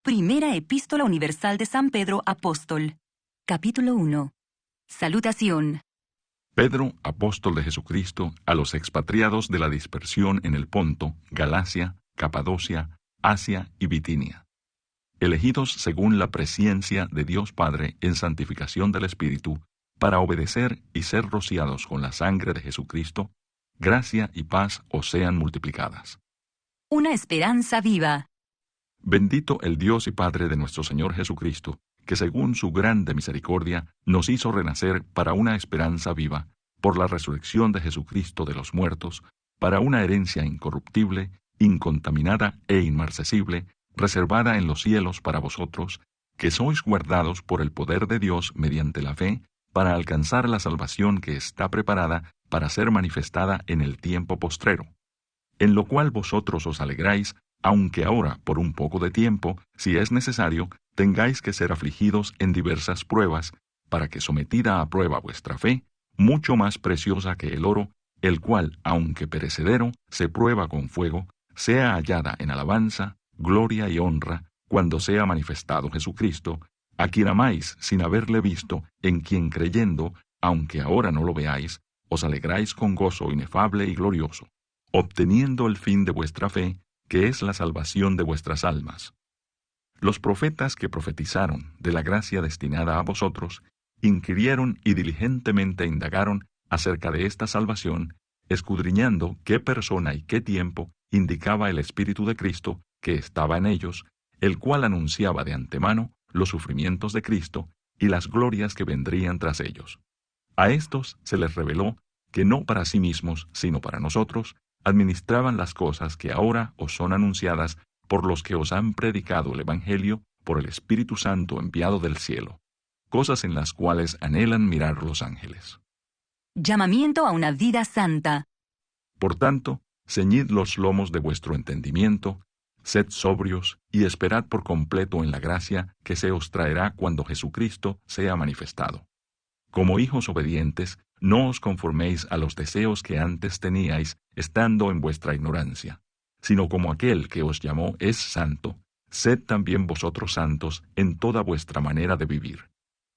Primera Epístola Universal de San Pedro Apóstol. Capítulo 1. Salutación. Pedro, apóstol de Jesucristo, a los expatriados de la dispersión en el Ponto, Galacia, Capadocia, Asia y Bitinia, elegidos según la presciencia de Dios Padre en santificación del Espíritu, para obedecer y ser rociados con la sangre de Jesucristo, gracia y paz os sean multiplicadas. Una esperanza viva. Bendito el Dios y Padre de nuestro Señor Jesucristo, que según su grande misericordia nos hizo renacer para una esperanza viva, por la resurrección de Jesucristo de los muertos, para una herencia incorruptible, incontaminada e inmarcesible, reservada en los cielos para vosotros, que sois guardados por el poder de Dios mediante la fe, para alcanzar la salvación que está preparada para ser manifestada en el tiempo postrero, en lo cual vosotros os alegráis, aunque ahora, por un poco de tiempo, si es necesario, tengáis que ser afligidos en diversas pruebas, para que sometida a prueba vuestra fe, mucho más preciosa que el oro, el cual, aunque perecedero, se prueba con fuego, sea hallada en alabanza, gloria y honra, cuando sea manifestado Jesucristo, a quien amáis sin haberle visto, en quien creyendo, aunque ahora no lo veáis, os alegráis con gozo inefable y glorioso, obteniendo el fin de vuestra fe, que es la salvación de vuestras almas. Los profetas que profetizaron de la gracia destinada a vosotros, inquirieron y diligentemente indagaron acerca de esta salvación, escudriñando qué persona y qué tiempo indicaba el Espíritu de Cristo que estaba en ellos, el cual anunciaba de antemano los sufrimientos de Cristo y las glorias que vendrían tras ellos. A estos se les reveló que no para sí mismos, sino para nosotros, administraban las cosas que ahora os son anunciadas por los que os han predicado el Evangelio por el Espíritu Santo enviado del cielo, cosas en las cuales anhelan mirar los ángeles. Llamamiento a una vida santa. Por tanto, ceñid los lomos de vuestro entendimiento, sed sobrios y esperad por completo en la gracia que se os traerá cuando Jesucristo sea manifestado. Como hijos obedientes, no os conforméis a los deseos que antes teníais estando en vuestra ignorancia, sino como aquel que os llamó es santo, sed también vosotros santos en toda vuestra manera de vivir.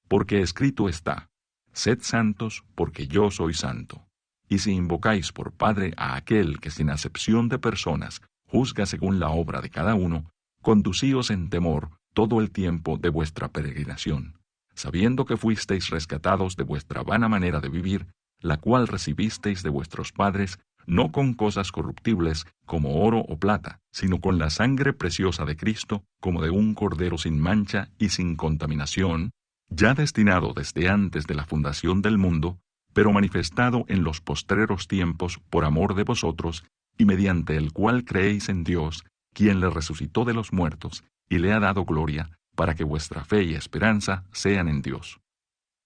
Porque escrito está, sed santos porque yo soy santo. Y si invocáis por Padre a aquel que sin acepción de personas juzga según la obra de cada uno, conducíos en temor todo el tiempo de vuestra peregrinación, sabiendo que fuisteis rescatados de vuestra vana manera de vivir, la cual recibisteis de vuestros padres, no con cosas corruptibles como oro o plata, sino con la sangre preciosa de Cristo, como de un cordero sin mancha y sin contaminación, ya destinado desde antes de la fundación del mundo, pero manifestado en los postreros tiempos por amor de vosotros, y mediante el cual creéis en Dios, quien le resucitó de los muertos, y le ha dado gloria, para que vuestra fe y esperanza sean en Dios.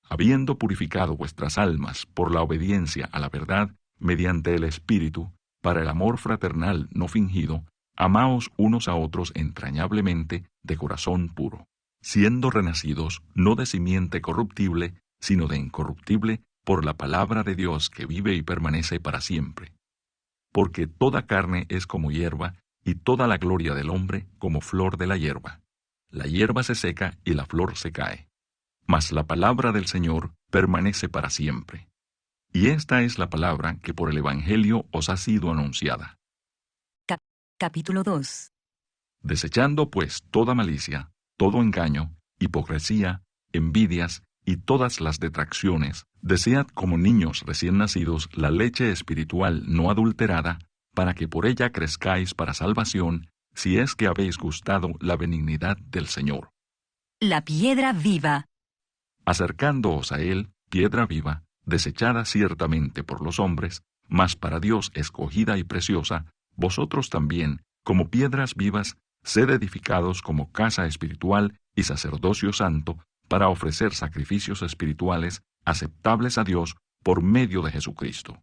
Habiendo purificado vuestras almas por la obediencia a la verdad, mediante el Espíritu, para el amor fraternal no fingido, amaos unos a otros entrañablemente de corazón puro, siendo renacidos no de simiente corruptible, sino de incorruptible, por la palabra de Dios que vive y permanece para siempre. Porque toda carne es como hierba, y toda la gloria del hombre como flor de la hierba. La hierba se seca y la flor se cae. Mas la palabra del Señor permanece para siempre. Y esta es la palabra que por el Evangelio os ha sido anunciada. Capítulo 2. Desechando pues toda malicia, todo engaño, hipocresía, envidias y todas las detracciones, desead como niños recién nacidos la leche espiritual no adulterada, para que por ella crezcáis para salvación, si es que habéis gustado la benignidad del Señor. La piedra viva. Acercándoos a Él, piedra viva, desechada ciertamente por los hombres, mas para Dios escogida y preciosa, vosotros también, como piedras vivas, sed edificados como casa espiritual y sacerdocio santo, para ofrecer sacrificios espirituales aceptables a Dios por medio de Jesucristo.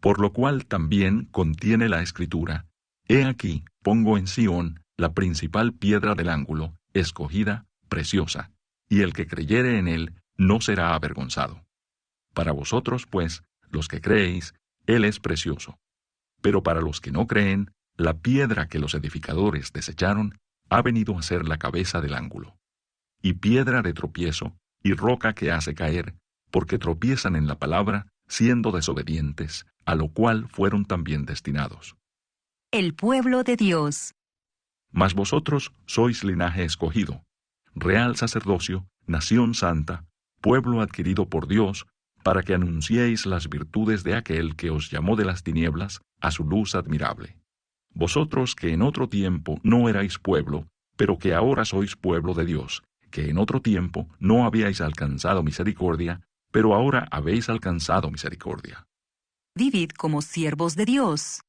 Por lo cual también contiene la Escritura: He aquí, pongo en Sión la principal piedra del ángulo, escogida, preciosa, y el que creyere en él no será avergonzado. Para vosotros, pues, los que creéis, él es precioso. Pero para los que no creen, la piedra que los edificadores desecharon, ha venido a ser la cabeza del ángulo, y piedra de tropiezo, y roca que hace caer, porque tropiezan en la palabra, siendo desobedientes, a lo cual fueron también destinados. El pueblo de Dios. Mas vosotros sois linaje escogido, real sacerdocio, nación santa, pueblo adquirido por Dios, para que anunciéis las virtudes de aquel que os llamó de las tinieblas a su luz admirable. Vosotros que en otro tiempo no erais pueblo, pero que ahora sois pueblo de Dios, que en otro tiempo no habíais alcanzado misericordia, pero ahora habéis alcanzado misericordia. Vivid como siervos de Dios.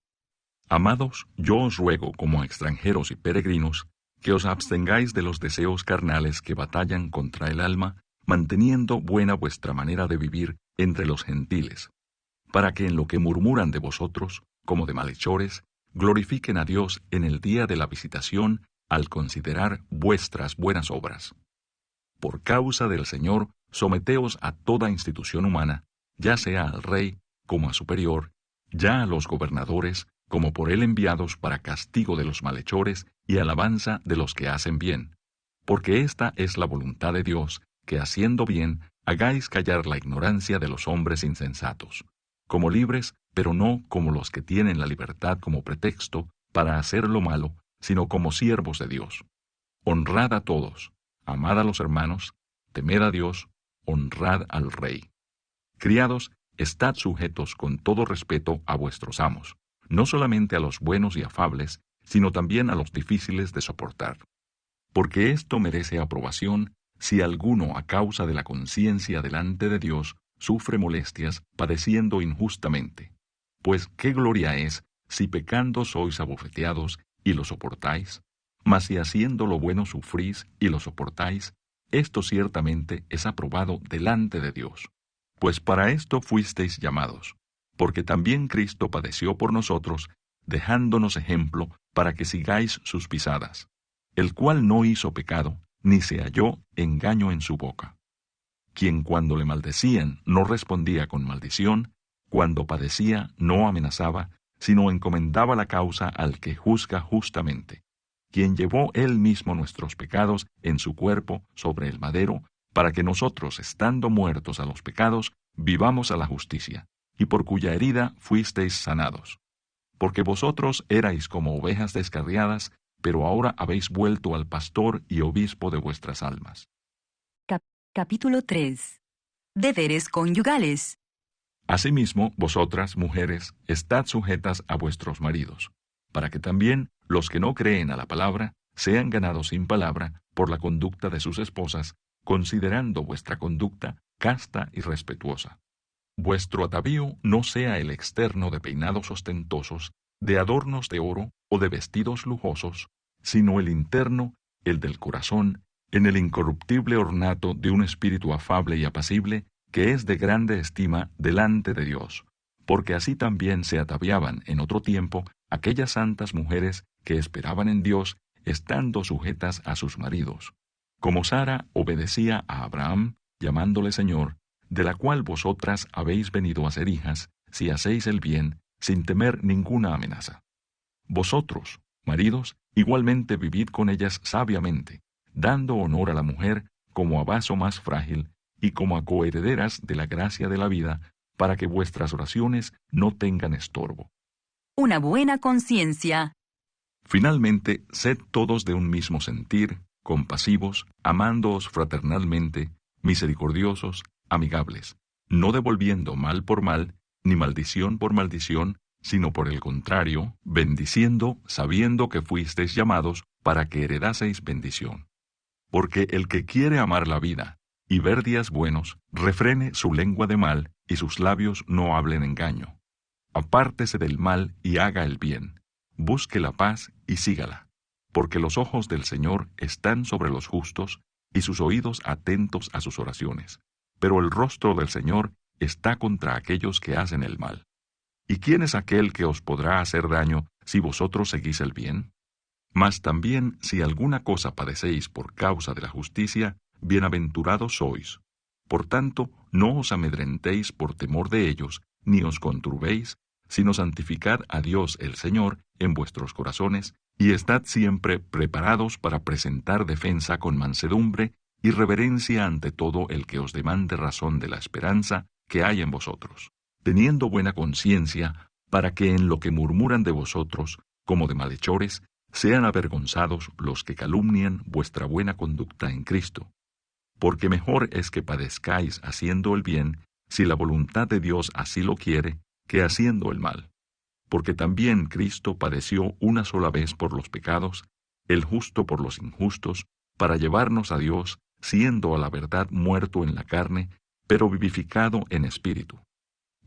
Amados, yo os ruego, como a extranjeros y peregrinos, que os abstengáis de los deseos carnales que batallan contra el alma, manteniendo buena vuestra manera de vivir entre los gentiles, para que en lo que murmuran de vosotros, como de malhechores, glorifiquen a Dios en el día de la visitación al considerar vuestras buenas obras. Por causa del Señor, someteos a toda institución humana, ya sea al rey como a superior, ya a los gobernadores como por él enviados para castigo de los malhechores y alabanza de los que hacen bien, porque esta es la voluntad de Dios, que haciendo bien hagáis callar la ignorancia de los hombres insensatos, como libres, pero no como los que tienen la libertad como pretexto para hacer lo malo, sino como siervos de Dios. Honrad a todos, amad a los hermanos, temed a Dios, honrad al Rey. Criados, estad sujetos con todo respeto a vuestros amos, no solamente a los buenos y afables, sino también a los difíciles de soportar. Porque esto merece aprobación si alguno a causa de la conciencia delante de Dios sufre molestias padeciendo injustamente. Pues qué gloria es si pecando sois abofeteados y lo soportáis, mas si haciendo lo bueno sufrís y lo soportáis, esto ciertamente es aprobado delante de Dios. Pues para esto fuisteis llamados, porque también Cristo padeció por nosotros, dejándonos ejemplo para que sigáis sus pisadas, el cual no hizo pecado, ni se halló engaño en su boca. Quien cuando le maldecían no respondía con maldición, cuando padecía no amenazaba, sino encomendaba la causa al que juzga justamente, quien llevó él mismo nuestros pecados en su cuerpo sobre el madero, para que nosotros, estando muertos a los pecados, vivamos a la justicia, y por cuya herida fuisteis sanados. Porque vosotros erais como ovejas descarriadas, pero ahora habéis vuelto al pastor y obispo de vuestras almas. Capítulo 3. Deberes conyugales. Asimismo, vosotras, mujeres, estad sujetas a vuestros maridos, para que también los que no creen a la palabra sean ganados sin palabra por la conducta de sus esposas, considerando vuestra conducta casta y respetuosa. Vuestro atavío no sea el externo de peinados ostentosos, de adornos de oro o de vestidos lujosos, sino el interno, el del corazón, en el incorruptible ornato de un espíritu afable y apacible, que es de grande estima delante de Dios, porque así también se ataviaban en otro tiempo aquellas santas mujeres que esperaban en Dios, estando sujetas a sus maridos, como Sara obedecía a Abraham, llamándole Señor, de la cual vosotras habéis venido a ser hijas, si hacéis el bien, sin temer ninguna amenaza. Vosotros, maridos, igualmente vivid con ellas sabiamente, dando honor a la mujer como a vaso más frágil y como a coherederas de la gracia de la vida, para que vuestras oraciones no tengan estorbo. Una buena conciencia. Finalmente, sed todos de un mismo sentir, compasivos, amándoos fraternalmente, misericordiosos, amigables, no devolviendo mal por mal, ni maldición por maldición, sino por el contrario, bendiciendo, sabiendo que fuisteis llamados para que heredaseis bendición. Porque el que quiere amar la vida y ver días buenos, refrene su lengua de mal y sus labios no hablen engaño. Apártese del mal y haga el bien. Busque la paz y sígala. Porque los ojos del Señor están sobre los justos y sus oídos atentos a sus oraciones. Pero el rostro del Señor está contra aquellos que hacen el mal. ¿Y quién es aquel que os podrá hacer daño si vosotros seguís el bien? Mas también si alguna cosa padecéis por causa de la justicia, bienaventurados sois. Por tanto, no os amedrentéis por temor de ellos, ni os conturbéis, sino santificad a Dios el Señor en vuestros corazones, Y estad siempre preparados para presentar defensa con mansedumbre y reverencia ante todo el que os demande razón de la esperanza que hay en vosotros, teniendo buena conciencia, para que en lo que murmuran de vosotros, como de malhechores, sean avergonzados los que calumnian vuestra buena conducta en Cristo. Porque mejor es que padezcáis haciendo el bien, si la voluntad de Dios así lo quiere, que haciendo el mal. Porque también Cristo padeció una sola vez por los pecados, el justo por los injustos, para llevarnos a Dios, siendo a la verdad muerto en la carne, pero vivificado en espíritu,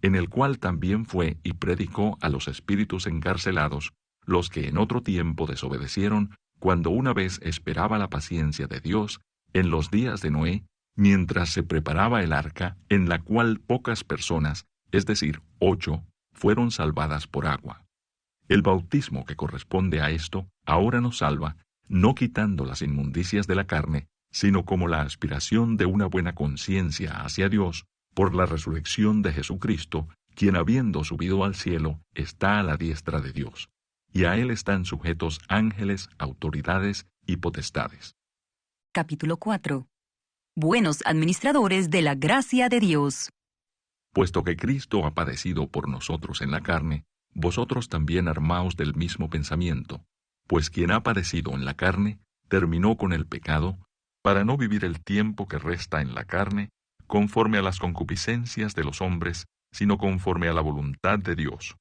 en el cual también fue y predicó a los espíritus encarcelados, los que en otro tiempo desobedecieron, cuando una vez esperaba la paciencia de Dios, en los días de Noé, mientras se preparaba el arca, en la cual pocas personas, es decir, 8, fueron salvadas por agua. El bautismo que corresponde a esto ahora nos salva, no quitando las inmundicias de la carne, sino como la aspiración de una buena conciencia hacia Dios, por la resurrección de Jesucristo, quien habiendo subido al cielo, está a la diestra de Dios, y a él están sujetos ángeles, autoridades y potestades. Capítulo 4. Buenos administradores de la gracia de Dios. Puesto que Cristo ha padecido por nosotros en la carne, vosotros también armaos del mismo pensamiento, pues quien ha padecido en la carne, terminó con el pecado, para no vivir el tiempo que resta en la carne, conforme a las concupiscencias de los hombres, sino conforme a la voluntad de Dios.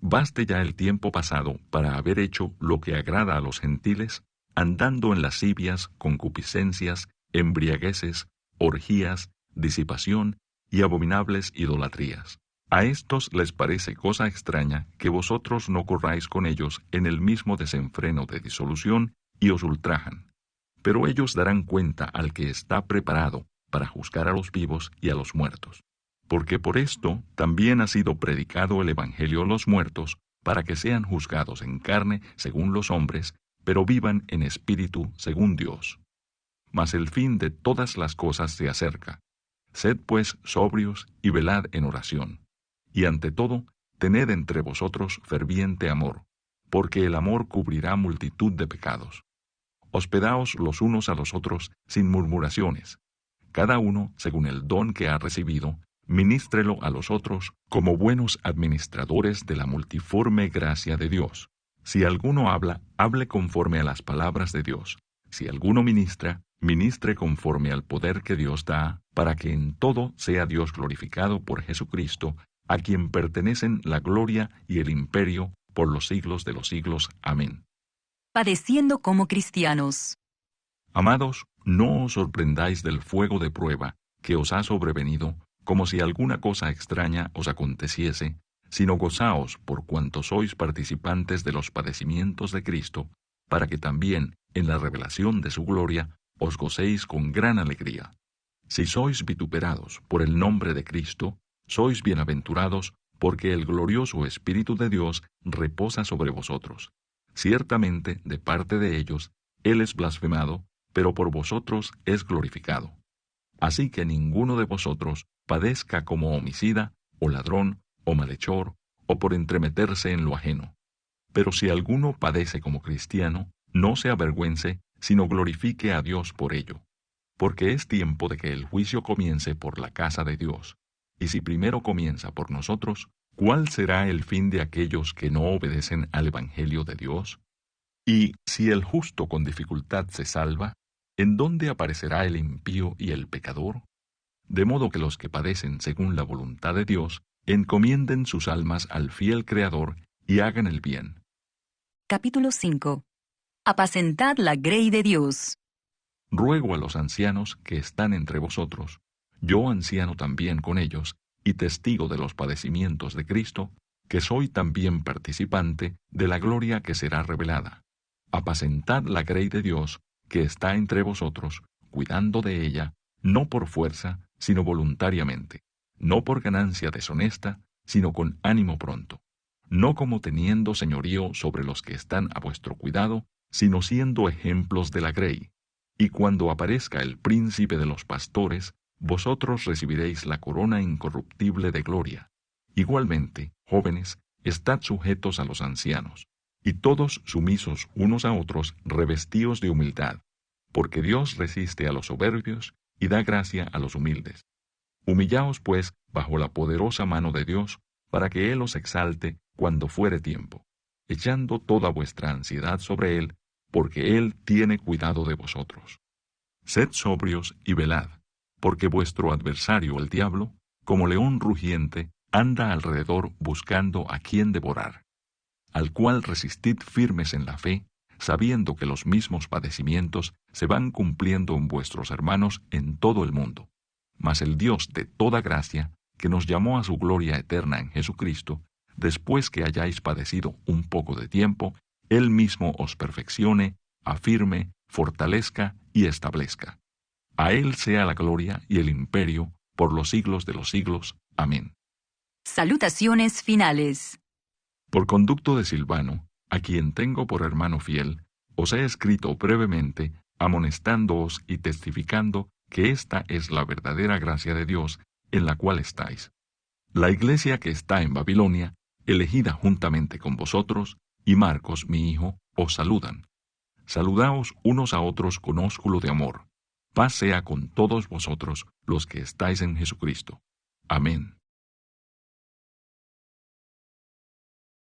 Baste ya el tiempo pasado para haber hecho lo que agrada a los gentiles, andando en lascivias, concupiscencias, embriagueces, orgías, disipación y abominables idolatrías. A estos les parece cosa extraña que vosotros no corráis con ellos en el mismo desenfreno de disolución y os ultrajan. Pero ellos darán cuenta al que está preparado para juzgar a los vivos y a los muertos. Porque por esto también ha sido predicado el Evangelio a los muertos, para que sean juzgados en carne según los hombres, pero vivan en espíritu según Dios. Mas el fin de todas las cosas se acerca. Sed pues sobrios y velad en oración. Y ante todo, tened entre vosotros ferviente amor, porque el amor cubrirá multitud de pecados. Hospedaos los unos a los otros sin murmuraciones. Cada uno, según el don que ha recibido, ministrelo a los otros como buenos administradores de la multiforme gracia de Dios. Si alguno habla, hable conforme a las palabras de Dios. Si alguno ministra, ministre conforme al poder que Dios da, para que en todo sea Dios glorificado por Jesucristo, a quien pertenecen la gloria y el imperio por los siglos de los siglos. Amén. Padeciendo como cristianos. Amados, no os sorprendáis del fuego de prueba que os ha sobrevenido, como si alguna cosa extraña os aconteciese, sino gozaos por cuanto sois participantes de los padecimientos de Cristo, para que también, en la revelación de su gloria, os gocéis con gran alegría. Si sois vituperados por el nombre de Cristo, sois bienaventurados, porque el glorioso Espíritu de Dios reposa sobre vosotros. Ciertamente, de parte de ellos, Él es blasfemado, pero por vosotros es glorificado. Así que ninguno de vosotros padezca como homicida, o ladrón, o malhechor, o por entremeterse en lo ajeno. Pero si alguno padece como cristiano, no se avergüence, sino glorifique a Dios por ello. Porque es tiempo de que el juicio comience por la casa de Dios. Y si primero comienza por nosotros, ¿cuál será el fin de aquellos que no obedecen al Evangelio de Dios? Y si el justo con dificultad se salva, ¿en dónde aparecerá el impío y el pecador? De modo que los que padecen según la voluntad de Dios, encomienden sus almas al fiel Creador y hagan el bien. Capítulo 5. Apacentad la grey de Dios. Ruego a los ancianos que están entre vosotros, yo anciano también con ellos, y testigo de los padecimientos de Cristo, que soy también participante de la gloria que será revelada. Apacentad la grey de Dios, que está entre vosotros, cuidando de ella, no por fuerza, sino voluntariamente, no por ganancia deshonesta, sino con ánimo pronto, no como teniendo señorío sobre los que están a vuestro cuidado, sino siendo ejemplos de la grey. Y cuando aparezca el príncipe de los pastores, vosotros recibiréis la corona incorruptible de gloria. Igualmente, jóvenes, estad sujetos a los ancianos, Y todos sumisos unos a otros, revestidos de humildad, porque Dios resiste a los soberbios y da gracia a los humildes. Humillaos, pues, bajo la poderosa mano de Dios, para que Él os exalte cuando fuere tiempo, echando toda vuestra ansiedad sobre Él, porque Él tiene cuidado de vosotros. Sed sobrios y velad, porque vuestro adversario el diablo, como león rugiente, anda alrededor buscando a quien devorar, al cual resistid firmes en la fe, sabiendo que los mismos padecimientos se van cumpliendo en vuestros hermanos en todo el mundo. Mas el Dios de toda gracia, que nos llamó a su gloria eterna en Jesucristo, después que hayáis padecido un poco de tiempo, Él mismo os perfeccione, afirme, fortalezca y establezca. A Él sea la gloria y el imperio por los siglos de los siglos. Amén. Salutaciones finales. Por conducto de Silvano, a quien tengo por hermano fiel, os he escrito brevemente, amonestándoos y testificando que esta es la verdadera gracia de Dios en la cual estáis. La iglesia que está en Babilonia, elegida juntamente con vosotros, y Marcos, mi hijo, os saludan. Saludaos unos a otros con ósculo de amor. Paz sea con todos vosotros los que estáis en Jesucristo. Amén.